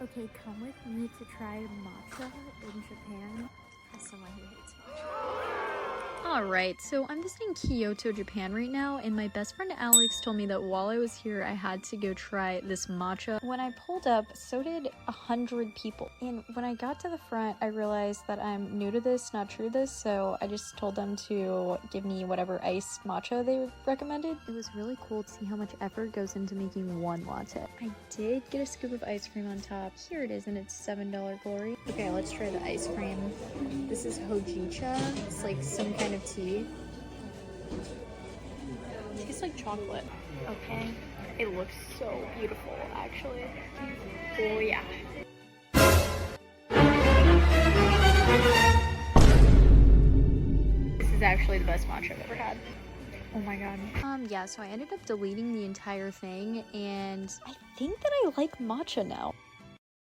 Okay, come with me to try matcha in Japan. As someone who hates matcha. Alright, so I'm visiting Kyoto, Japan right now, and my best friend Alex told me that while I was here, I had to go try this matcha. When I pulled up, so did 100 people. And when I got to the front, I realized that I'm new to this, not true to this, so I just told them to give me whatever iced matcha they recommended. It was really cool to see how much effort goes into making one latte. I did get a scoop of ice cream on top. Here it is in its $7 glory. Okay, let's try the ice cream. This is hojicha. It's like some kind of tea. It tastes like chocolate. Okay. It looks so beautiful, actually. Oh yeah. This is actually the best matcha I've ever had. Oh my god. Yeah, so I ended up deleting the entire thing, and I think that I like matcha now.